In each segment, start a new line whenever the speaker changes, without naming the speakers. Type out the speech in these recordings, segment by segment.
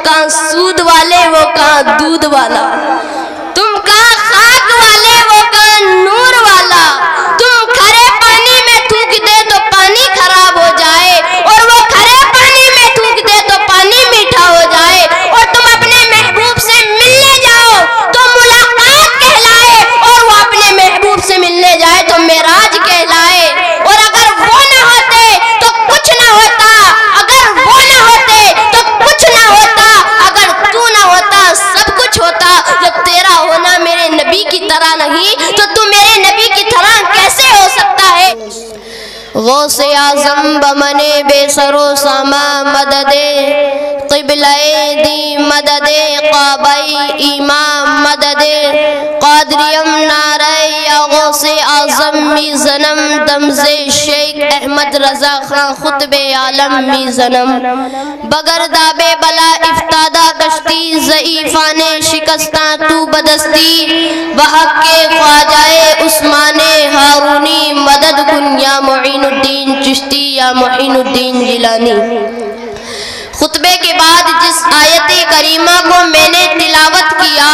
کہاں سود والے وہ کہاں دودھ والا، تم کہاں خاک والے وہ کہاں نور والا، تم کھرے پانی میں تھوک دے تو پانی خراب ہو جائے، اور وہ کھرے پانی میں تھوک دے تو پانی میٹھا ہو جائے، اور تم اپنے محبوب سے ملنے جاؤ تو ملاقات کہلائے، اور وہ اپنے محبوب سے ملنے جائے تو معراج کہلائے، اور اگر وہ نہ ہوتے تو کچھ نہ ہوتا، اگر وہ نہ ہوتے تو کچھ نہ ہوتا، اگر تو نہ ہوتا سب کچھ ہوتا، جب تیرا ہونا میرے نبی کی طرح نہیں تو تو میرے نبی کی طرح کیسے ہو سکتا ہے؟ غوث اعظم بمنے بے سر و ساما مدد قبلہ دی مدد قعبہ امام مدد قادریم نعرہ یا غوث اعظم میزنم دمز شیخ احمد رضا خان خطب عالم میزنم بگرداب بلا افتادہ کشتی ضعیفان شکستاں تو بدستی وحق کے خواجہ عثمان ہارونی مدد کن یا معین الدین چشتی یا معین الدین جیلانی۔ خطبے کے بعد جس آیت کریمہ کو میں نے تلاوت کیا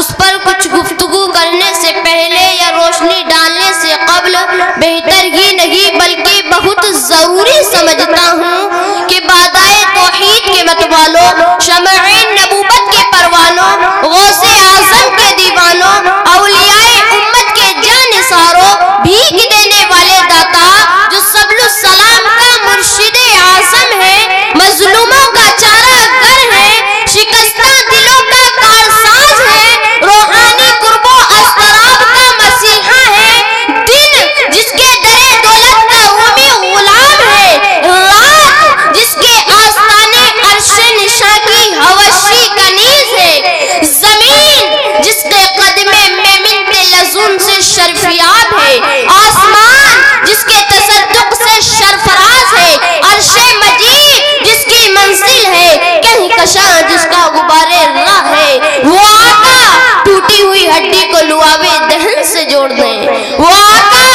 اس پر کچھ گفتگو کرنے سے پہلے یا روشنی ڈالنے سے قبل بہتر ہی نہیں بلکہ بہت ضروری سمجھتا ہوں کہ بادائے توحید کے متوالوں، شمعین نبوت کے پروانوں، غوث اعظم کے دیوانوں، اولیاء امت کے جانثاروں، بھیگ دینے والے داتا جو سبل السلام کا مرشد اعظم ہے، مظلوموں کا چارہ گر ہے، شکستہ دلوں کا کارساز ہے، روحانی قرب و اضطراب کا مسیحا ہے، دن جس کے در دولت کا رومی غلام ہے، رات جس کے آستانے عرش نشاں کی حوشی کنیز ہے، زمین جس کے قدمے میں منت لزون سے شرفیاب ہے، آسمان جس کے تصدق سے شرفراز ہے، عرش مجید جس کی منزل ہے، کہیں کشاں جس کا غبار راہ ہے، وہ آقا ٹوٹی ہوئی ہڈی کو لعابِ دہن سے جوڑ دیں، وہ آقا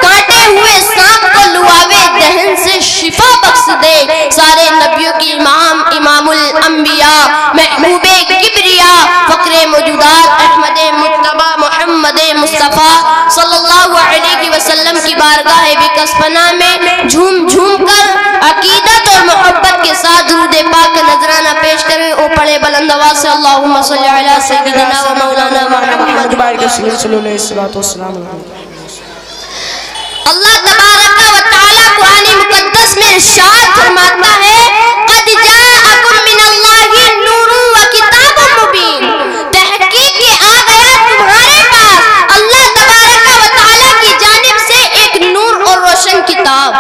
کانٹے ہوئے سانپ کو لعابِ دہن سے شفا بخش دے، سارے نبیوں کی امام، امام الانبیاء، محبوب کبریاء، فقر موجودات احمد مجتبی محمد مصطفیٰ صلی اللہ علیہ وسلم کی بارگاہ بکسپنا میں جھوم جھوم کر عقیدت اور محبت کے ساتھ درود پاک نذرانہ پیش کریں۔ او پڑھے بلند آواز سے اللہم صلی علی سیدنا و مولانا محمد۔ اللہ تبارک و تعالی قرآن مقدس میں ارشاد فرماتا ہے قد جاءکم من اللہ نور و کتاب مبین، تحقیق کہ آ گیا تمہارے پاس اللہ تبارک و تعالی کی جانب سے ایک نور اور روشن کتاب۔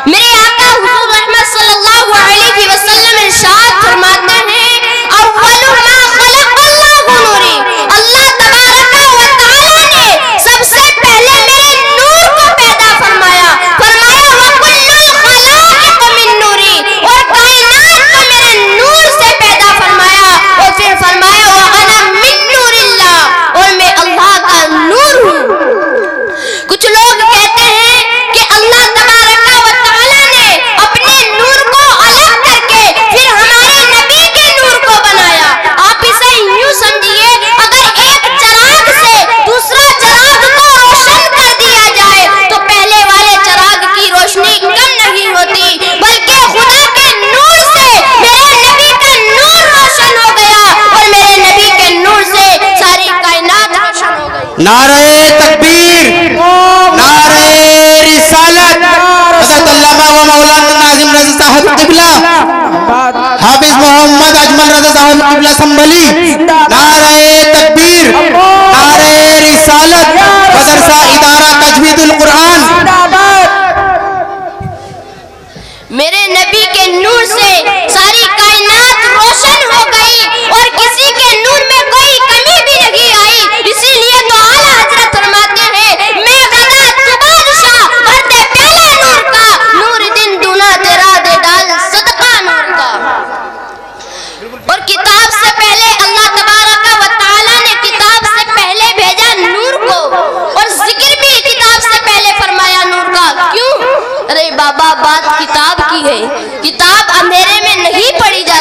میرے آقا حضور رحمت صلی اللہ علیہ وسلم ارشاد فرماتے ہیں اول ما خلق اللہ نوری، اللہ تبارک و تعالی نے سب سے پہلے میرے نور کو پیدا فرمایا، فرمایا وَكُلُّ الْخَلَائِقُ مِن نُورِ، اور کائنات کو میرے نور سے پیدا فرمایا، اور پھر فرمایا وَأَنَا مِن نُورِ اللَّهِ، اور میں اللہ کا نور ہوں۔ کچھ لوگ کہتے ہیں کہ اللہ تبارک و تعالی نے اپنے نور کو الگ کر کے پھر ہمارے نبی کے نور کو بنایا۔ آپ اسے یوں سمجھیے اگر ایک چراغ سے دوسرا چراغ کو روشن کر دیا جائے تو پہلے والے چراغ کی روشنی کم نہیں ہوتی، بلکہ خدا کے نور سے میرے نبی کا نور روشن ہو گیا، اور میرے نبی کے نور سے ساری کائنات روشن ہو گئی۔
نعرہ تکبیر، نعرہ رسالت، حضرت علامہ و مولانا ناظم رضا صاحب قبلہ، حافظ محمد اجمل رضا صاحب قبلہ سنبھلی، نعرہ تکبیر، نعرہ رسالت، مدرسہ ادارہ تجوید القرآن۔
میرے نبی کے نور سے ساری کائنات روشن ہو گئی، اور کسی کے نور میں کوئی کمی بھی نہیں آئی، اسی لیے تو اعلیٰ حضرت فرماتے ہیں میں غدا تو بادشاہ بھرتے پیالہ نور کا، نور دن دونا تیرا دے ڈال صدقہ نور کا۔ اور کتاب سے پہلے اللہ تبارک و تعالی نے کتاب سے پہلے بھیجا نور کو، اور ذکر بھی کتاب سے پہلے فرمایا نور کا۔ کیوں؟ ارے بابا بات کتاب کی ہے، کتاب اندھیرے میں نہیں پڑھی جا